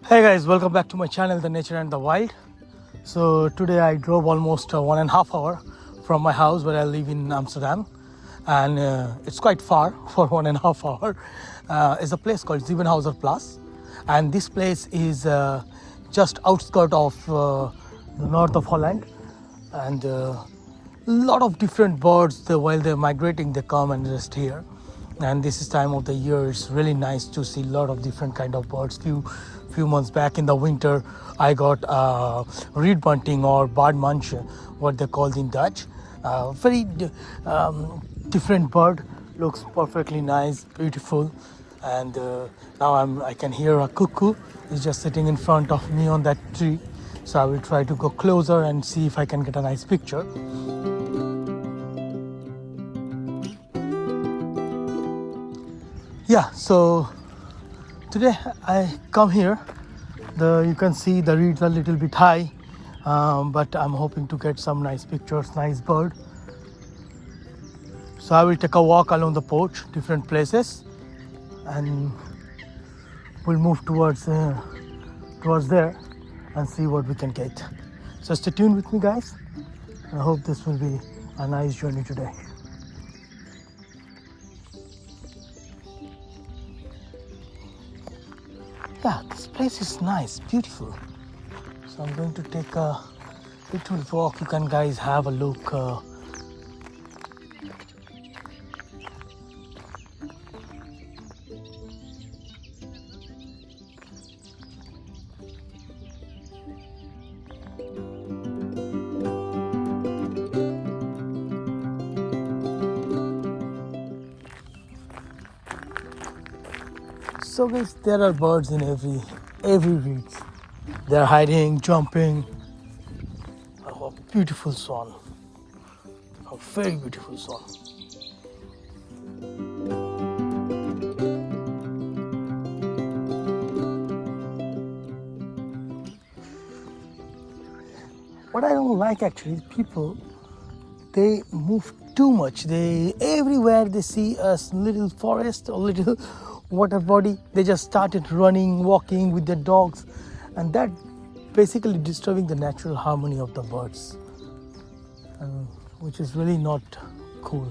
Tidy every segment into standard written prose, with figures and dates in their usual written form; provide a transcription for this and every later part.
Hey guys, welcome back to my channel, The Nature and the Wild. So today I drove almost 1.5 hours from my house where I live in Amsterdam, and it's quite far for 1.5 hours. It's a place called Zevenhauser Plus, and this place is just outskirt of the north of Holland, and a lot of different birds. While they're migrating, they come and rest here. And this is time of the year, it's really nice to see a lot of different kind of birds. Few months back in the winter, I got reed bunting or baardmunch, what they call in Dutch. Very different bird, looks perfectly nice, beautiful. And now I can hear a cuckoo. It's just sitting in front of me on that tree. So I will try to go closer and see if I can get a nice picture. Yeah, so today I come here. You can see the reeds are a little bit high, but I'm hoping to get some nice pictures, nice bird. So I will take a walk along the porch, different places, and we'll move towards there and see what we can get. So stay tuned with me, guys. I hope this will be a nice journey today. Yeah, this place is nice, beautiful. So I'm going to take a little walk. You can guys have a look. So guys, there are birds in every reeds. They're hiding, jumping. Oh, a beautiful swan. A very beautiful swan. What I don't like actually is people, they move too much. Everywhere they see a little forest or little water body, they just started running, walking with their dogs, and that basically disturbing the natural harmony of the birds, which is really not cool.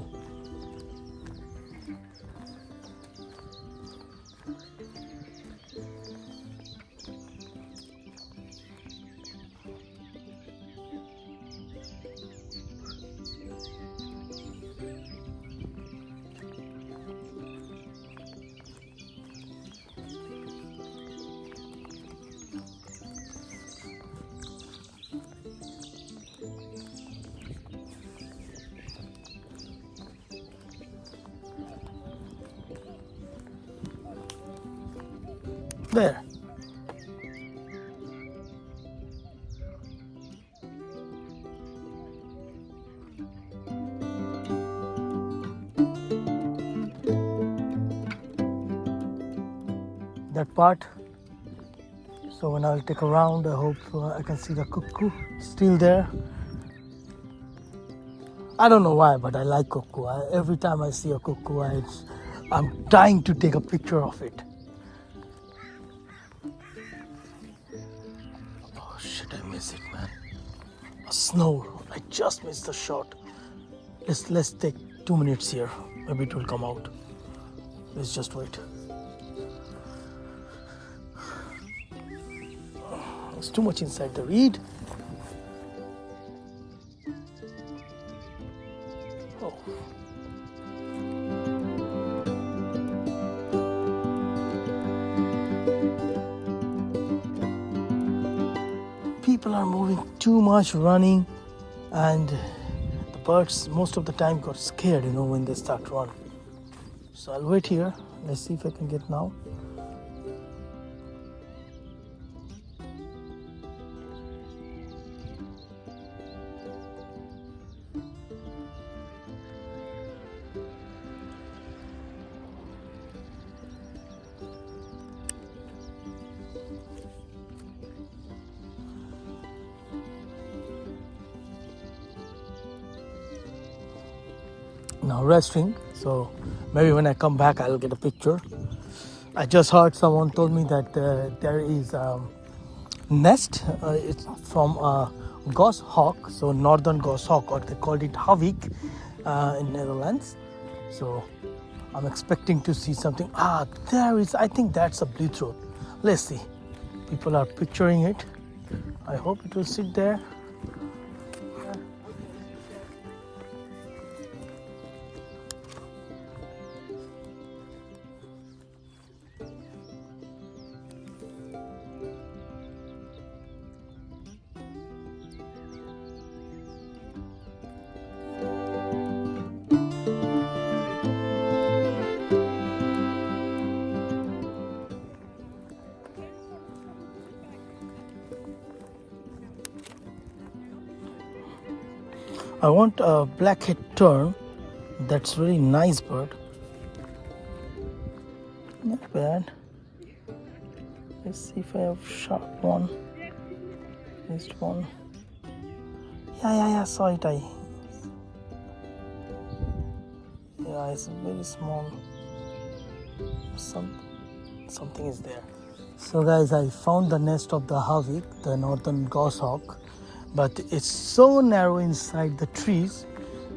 There. That part. So when I'll take a round, I hope I can see the cuckoo still there. I don't know why, but I like cuckoo. Every time I see a cuckoo, I'm trying to take a picture of it. Oh shit, I miss it, man. A snow. I just missed the shot. Let's take 2 minutes here. Maybe it will come out. Let's just wait. It's too much inside the reed. Oh. People are moving too much, running, and the birds most of the time got scared, when they start running. So I'll wait here. Let's see if I can get now. now resting. So maybe when I come back, I'll get a picture. I just heard someone told me that there is nest. It's from a goshawk, so northern goshawk, or they called it havik in Netherlands. So I'm expecting to see something. There is. I think that's a blue throat. Let's see. People are picturing it. I hope it will sit there. I want a blackhead tern. That's really nice bird. Not bad. Let's see if I have sharp one. This one. Yeah. Saw it. Yeah, it's very small. Something is there. So guys, I found the nest of the havik, the northern goshawk, but it's so narrow inside the trees.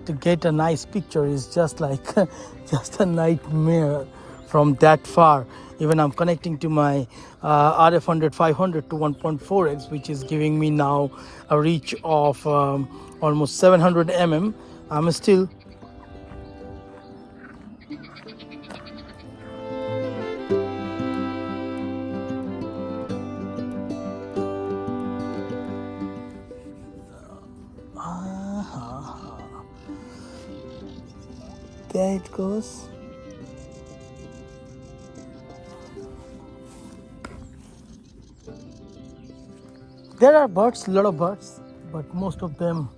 To get a nice picture is just like just a nightmare from that far. Even I'm connecting to my RF 500 to 1.4x, which is giving me now a reach of almost 700 mm. I'm still there it goes. There are birds, a lot of birds, but most of them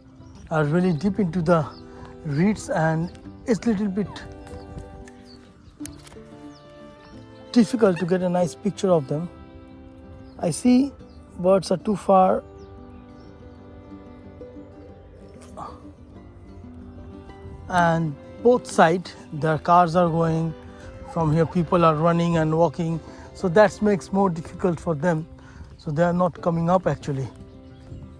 are really deep into the reeds, and it's a little bit difficult to get a nice picture of them. I see birds are too far. And both sides, their cars are going. From here, people are running and walking. So that makes more difficult for them. So they are not coming up actually.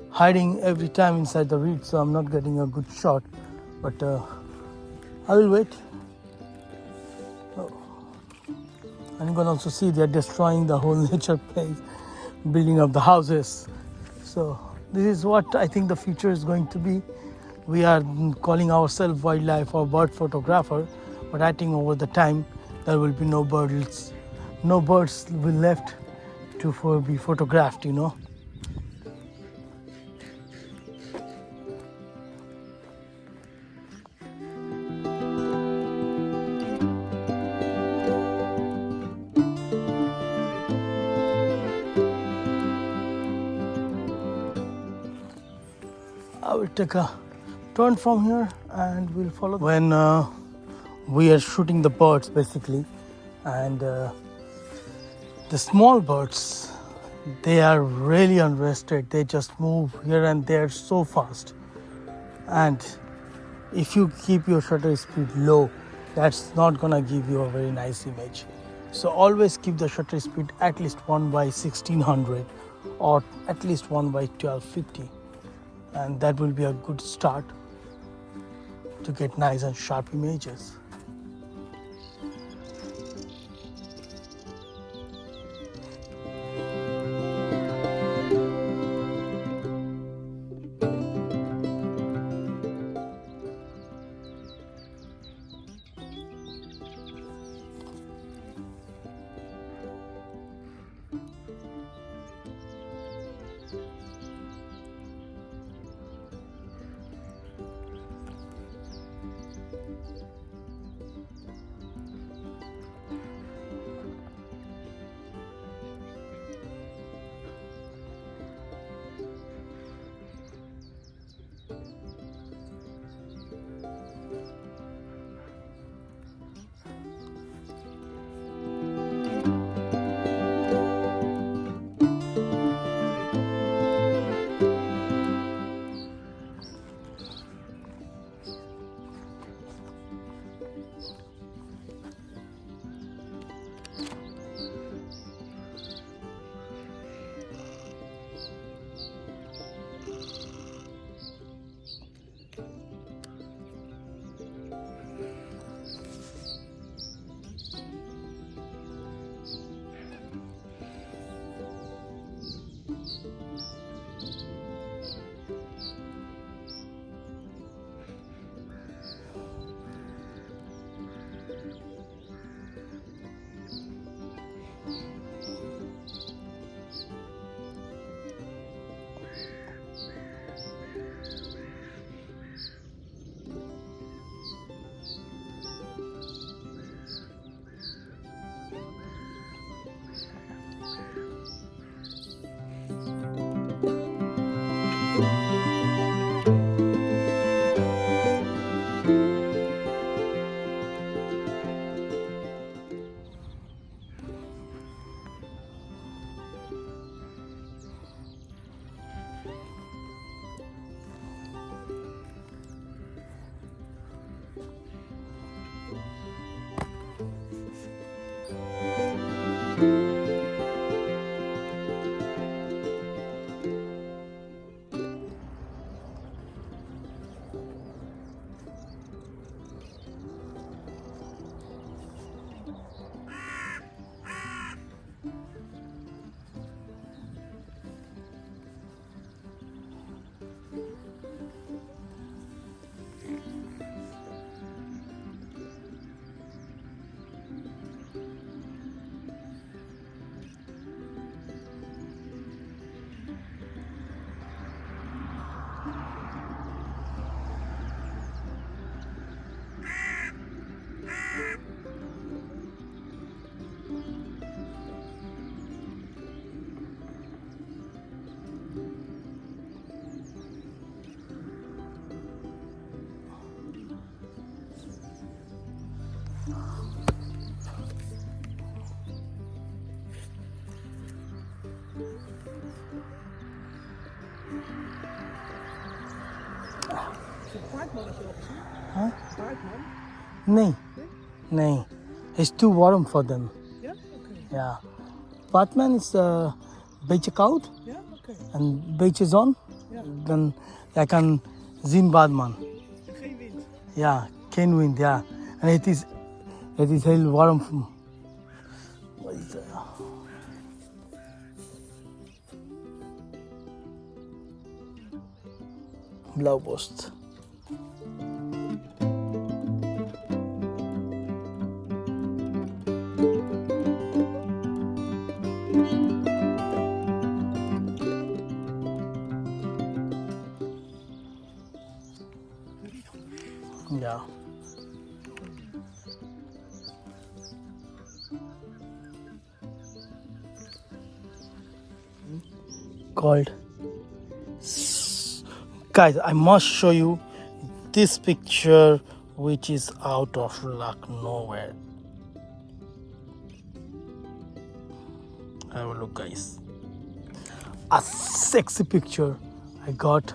Hiding every time inside the reeds, so I'm not getting a good shot. But I will wait. Oh. And you can also see they're destroying the whole nature place, building up the houses. So this is what I think the future is going to be. We are calling ourselves wildlife or bird photographer, but I think over the time there will be no birds will left to be photographed, you know. I will take a turn from here and we'll follow. When we are shooting the birds basically, and the small birds, they are really unrested. They just move here and there so fast. And if you keep your shutter speed low, that's not gonna give you a very nice image. So always keep the shutter speed at least 1/1600 or at least 1/1250, and that will be a good start to get nice and sharp images. Huh? No. No. It's too warm for them. Yeah? Okay. Yeah. Batman is beetje koud Yeah? Okay. en beetje zon. Ja. Dan jij kan zien Batman. Geen wind. Ja, geen wind, ja. En het is heel warm. Wat is dat? Blauwborst. Ja. Called. Guys, I must show you this picture which is out of luck nowhere. Have a look, guys. A sexy picture I got.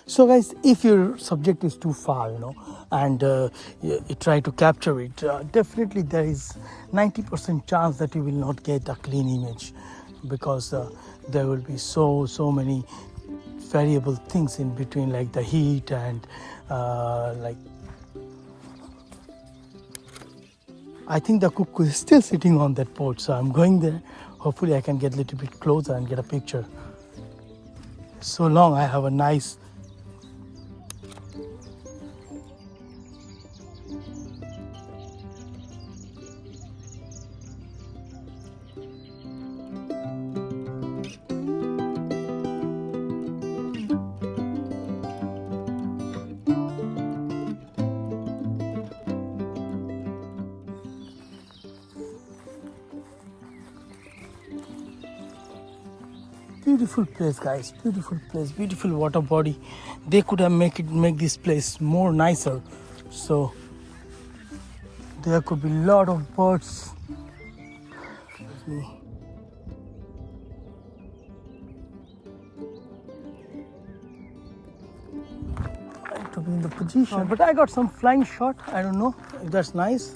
So guys, if your subject is too far, and you try to capture it, definitely there is 90% chance that you will not get a clean image, because there will be so many variable things in between, like the heat and like I think the cuckoo is still sitting on that porch, so I'm going there. Hopefully I can get a little bit closer and get a picture. So long I have a nice beautiful place, guys. Beautiful place, beautiful water body. They could have make this place more nicer, so there could be a lot of birds. I have to be in the position, but I got some flying shot. I don't know if that's nice.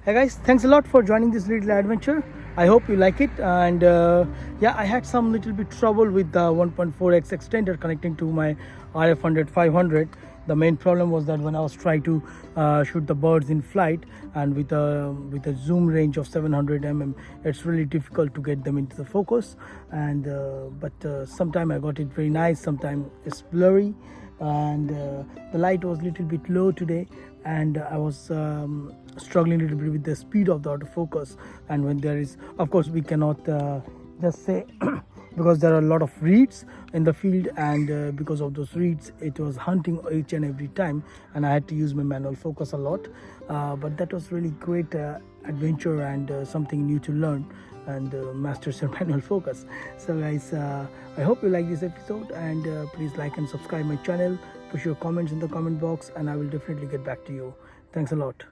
Hey guys, thanks a lot for joining this little adventure. I hope you like it. And yeah, I had some little bit trouble with the 1.4x extender connecting to my RF 500. The main problem was that when I was trying to shoot the birds in flight, and with a zoom range of 700 mm, it's really difficult to get them into the focus. And but sometime I got it very nice, sometimes it's blurry, and the light was a little bit low today, and I was struggling a little bit with the speed of the autofocus. And when there is, of course we cannot just say because there are a lot of reeds in the field, and because of those reeds it was hunting each and every time, and I had to use my manual focus a lot, but that was really great adventure and something new to learn, and masters your manual focus. So guys, I hope you like this episode, and please like and subscribe my channel, push your comments in the comment box, and I will definitely get back to you. Thanks a lot.